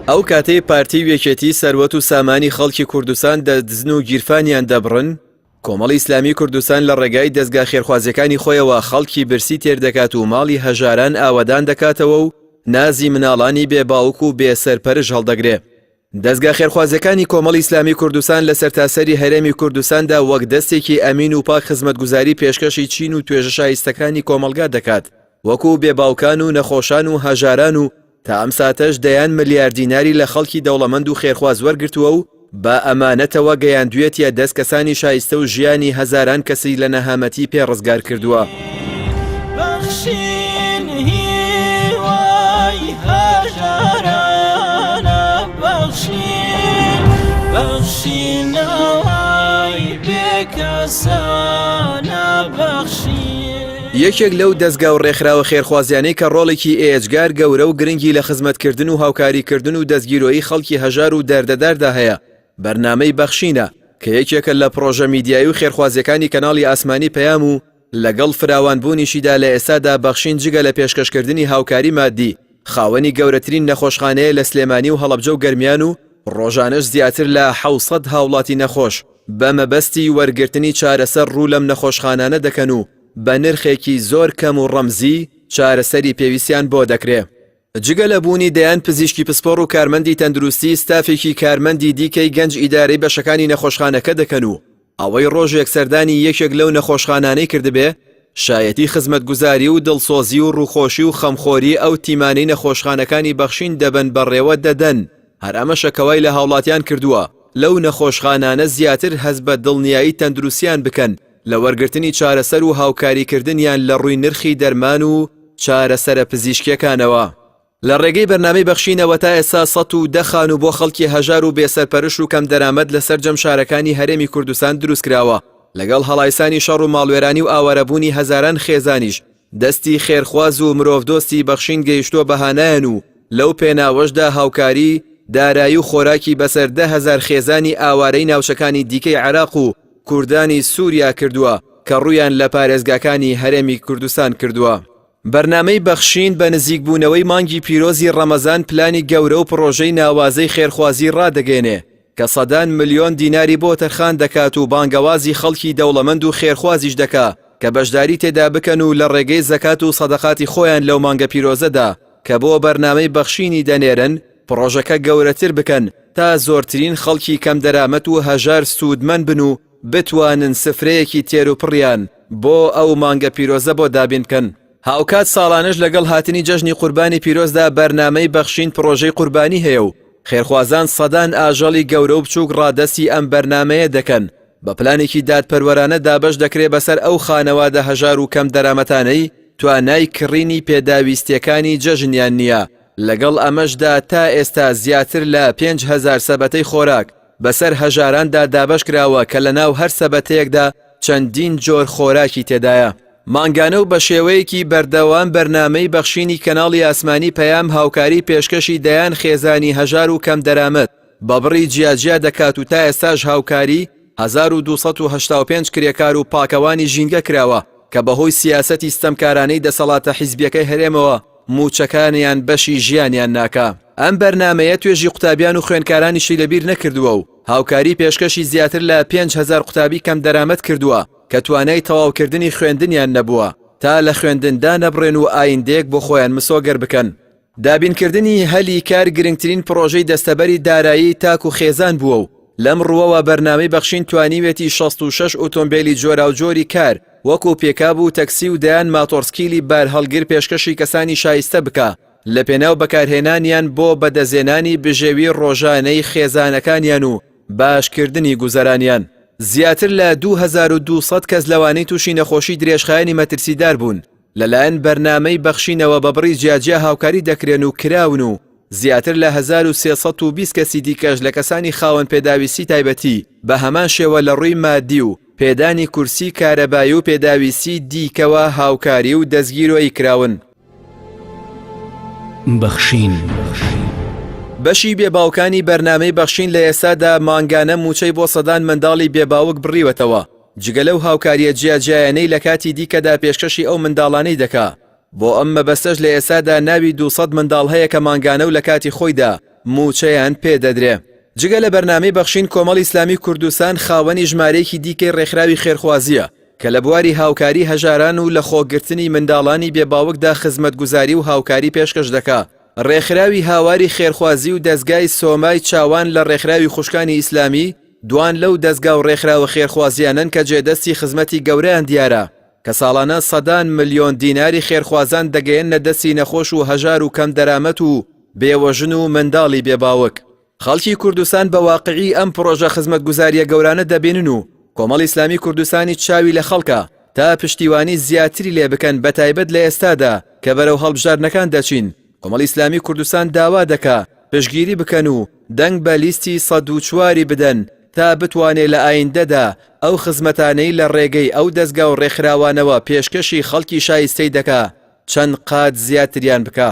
ئەو کاتەی پارتی وێکێتی سەروەت و سامانی خەڵکی کوردستان دەدزن و گیرفانیان دەبڕن، کۆمەڵی ئیسلامی کوردستان لە ڕێگای دەستگا خێرخوازیەکانی خۆیەوە خەڵکی برسی تێردەکات و ماڵی هەژاران ئاوەدان دەکاتەوە و نازی مناڵانی بێباوک و بێسەرپەرش هەڵدەگرێ. دەستگا خێرخوازیەکانی کۆمەڵی ئیسلامی کوردستان لە سەرتاسەری هەرێمی کوردستاندا وەک دەستێکی ئەمین و پاک خزمەتگوزاری پێشکەشی چین و توێژە شایستەکانی کۆمەلگا دەکات، وەکو بێباوکان و نەخۆشان و هەژاران و تا ئەم ساتەش دەیان ملیار دیناری لە خەڵکی دەوڵەمەند و خێرخواز وەرگرتووە و بە ئەمانەتەوە گەیاندوێتە دەست کەسانی شایستە و ژیانی هەزاران کەسی لە نەهامەتی پێ ڕزگار کردووە. یەکێک لەو دەستگا و ڕێکخراوە خێرخوازیانەی کە ڕۆڵێکی ئێجگار گەورە و گرنگی لە خزمەتکردن و هاوکاریکردن و دەستگیرۆیی خەڵکی هەژار و دەردەداردا هەیە، بەرنامەی بەخشینە کە یەکێکە لە پرۆژە میدیایی و خێرخوازیەکانی کەناڵی ئاسمانی پەیام و لەگەڵ فراوانبوونیشیدا لە ئێستادا بەخشین جگە لە پێشکەشکردنی هاوکاری مادی خاوەنی گەورەترین نەخۆشخانەیە لە سلێمانی و هەڵەبجە و گەرمیان و ڕۆژانەش زیاتر لە 600 هاوڵاتی نەخۆش بە مەبەستی وەرگرتنی چارەسەر ڕوو لەم نەخۆشخانانە دەکەن و بە نرخێکی زۆر کەم و ڕەمزی چارەسەری پێویستیان بۆ دەکرێ. جگە لە بوونی دەیان پزیشکی پسپۆڕ و کارمەندی تەندروستی ستافێکی کارمەندی دیکەی گەنج ئیدارەی بەشەکانی نەخۆشخانەکە دەکەن و ئەوەی ڕۆژێک سەردانی یەکێک لەو نەخۆشخانانەی کردبێ شایەتی خزمەتگوزاری و دڵسۆزی و ڕووخۆشی و خەمخۆری ئەو تیمانەی نەخۆشخانەکانی بەخشین دەبن بەڕێوە دەدەن. هەر ئەمە شەکەوای لە هاوڵاتیان کردووە لەو نەخۆشخانانە زیاتر هەست بە دڵنیایی تەندروستیان بکەن لە وەرگرتنی چارەسەر و هاوکاریکردنیان لە ڕووی نرخی دەرمان و چارەسەرە پزیشکیەکانەوە. لە ڕێگەی بەرنامەی بەخشینەوە تا ئێستا 110 خان و بۆ خەڵکی هەژار و بێسەرپەرش و کەم دەرامەت لە سەرجەم شارەکانی هەرێمی کوردستان دروست کراوە، لەگەڵ هەڵایسانی شەڕ و ماڵوێرانی و ئاوارەبوونی هەزاران خێزانیش دەستی خێرخواز و مرۆڤدۆستی بەخشین گەیشتووە بەهانایەن و لەو پێناوەشدا هاوکاری، دارایی و خۆراکی بەسەر 10,000 خێزانی ئاوارەی ناوچەکانی دیکەی عێراق و کوردانی سووریا کردووە کە ڕوویان لە پارێزگاکانی هەرێمی کوردستان کردووە. بەرنامەی بەخشین بە نزیکبوونەوەی مانگی پیرۆزی ڕەمەزان پلانی گەورە و پرۆژەی ناوازەی خێرخوازی ڕادەگەێنێ کە 100 ملیۆن دیناری بۆ تەرخان دەکات و بانگەوازی خەڵکی دەوڵەمەند و خێرخوازیش دەکا کە بەشداری تێدا بکەن و لە ڕێگەی زەکات و سەدەقاتی خۆیان لەو مانگە پیرۆزەدا کە بۆ بەرنامەی بەخشینی دەنێرن پرۆژەکە گەورەتر بکەن تا زۆرترین خەڵکی کەم دەرامەت و هەژار سوودمەند بن و بتوانن سفرەیەکی تێروپڕیان بۆ ئەو مانگە پیرۆزە بۆ دابین بکەن. هاوکات ساڵانش لەگەڵ هاتنی جەژنی قوربانی پیرۆزدا بەرنامەی بەخشین پرۆژەی قوربانی هەیە و خێرخوازان سەدان ئاژەڵی گەورە و بچووک ڕادەستی ئەم بەرنامەیە دەکەن. بە پلانێکی دادپەروەرانە دابەش دەکرێت بەسەر ئەو خانەوادە هەژار و کەم دەرامەتانەی توانای کڕینی پێداویستیەکانی جەژنیان نییە. لەگەڵ ئەمەشدا تا ئێستا زیاتر لە 5,000 سەبەتەی خۆراک بەسەر هەژاراندا دابەش کراوە کە لە ناو هەر سەبەتەیەکدا چەندین جۆر خۆراکی تێدایە. مانگانە و بە شێوەیەکی بەردەوام بەرنامەی بەخشینی کەناڵی ئاسمانی پەیام هاوکاری پێشکەشی دەیان خێزانی هەژار و کەم دەرامەت بە بڕی جیاجیا دەکات و تا ئێستاش هاوکاری 1285 کرێکار و پاکەوانی ژینگە کراوە کە بەهۆی سیاسەتی ستەمکارانەی دەسەڵاتە حیزبیەکەی هەرێمەوە موچەکانیان بەشی ژیانیان ناکا. ئەم بەرنامەیە توێژی قوتابیان و خوێندکارانیشی لەبیر نەکردووە و هاوکاری پێشکەشی زیاتر لە 5,000 قوتابی کەم دەرامەت کردووە کە توانای تەواوکردنی خوێندنیان نەبووە تا لە خوێندندا نەبڕێن و ئایندەیەک بۆ خۆیان مسۆگەر بکەن. دابینکردنی هەلی کار گرنگترین پرۆژەی دەستەبەری دارایی تاک و خێزان بووە و لەم ڕووەوە بەرنامەی بەخشین توانیوێتی 66 ئۆتۆمبیلی جۆراوجۆری کار وەکو پێکاب و تەکسی و دەیان ماتۆرسکیلی بار هەڵگر پێشکەشی کەسانی شایستە بکە لە پێناو بەکارهێنانیان بۆ بەدەزێنانی بژێوی ڕۆژانەی خێزانەکانیان و باشکردنی گوزەرانیان. زیاتر لە 2200 کەس لەوانەی تووشی نەخۆشی درێژخایەنی مەترسیدار بوون لەلایەن بەرنامەی بەخشینەوە بە بڕی جیاجیا هاوکاری دەکرێن و کراون و زیاتر لە 1320 کەسی دیکەش لە کەسانی خاوەن پێداویستی تایبەتی بە هەمان شێوە لە ڕووی مادی و پێدانی کورسی کارەبایی و پێداویستی دیکەوە هاوکاری و دەستگیرۆی کراون. بەخشین بەشی بێباوکانی بەرنامەی بەخشین لە ئێستادا مانگانە موچەی بۆ سەدان منداڵی بێباوک بڕیوەتەوە. جگە لەو هاوکاریە جیاجیایانەی لە کاتی دیکەدا پێشکەشی ئەو منداڵانەی دەکا بۆ ئەم مەبەستەش لە ئێسادا ناوی 200 منداڵ هەیە کە مانگانە و لە کاتی خۆیدا موچەیان پێدەدرێ. جگە لە بەرنامەی بەخشین کۆمەڵی ئیسلامی کوردستان خاوەنی ژمارەیەکی دیکەی ڕێکخراوی خێرخوازیە کە لە بواری هاوکاری هەژاران و لە خۆگرتنی منداڵانی بێباوکدا خزمەتگوزاری و هاوکاری پێشکەش دەکات. ڕێکخراوی هاواری خێرخوازی و دەستگای سۆمای چاوان لە ڕێکخراوی خوشکانی ئیسلامی دوان لەو دەستگا و ڕێکخراوە خێرخوازیانن کە جێدەستی خزمەتی گەورەیان دیارە کە ساڵانە سەدان ملیۆن دیناری خێرخوازان دەگەیەنە دەستی نەخۆش و هەژار و کەم دەرامەت و بێوەژن و منداڵی بێباوک. خەڵکی کوردستان بە واقعی ئەم پرۆژە خزمەتگوزاریە گەورانە دەبینن و کۆمەڵی ئیسلامی کوردستانی چاوی لە خەڵکە تا پشتیوانی زیاتری لێ بکەن بەتایبەت لە ئێستادا کە بەرەو هەڵبژاردنەکان دەچین. کۆمەڵی ئیسلامی کوردستان داوا دەکا پشتگیری بکەن و دەنگ بە لیستی 104 بدەن تا بتوانێت لە ئایندەدا ئەو خزمەتانەی لە ڕێگەی ئەو دەستگا و ڕێکخراوانەوە پێشکەشی خەڵکی شایستەی دەکا چەند قات زیاتریان بکە.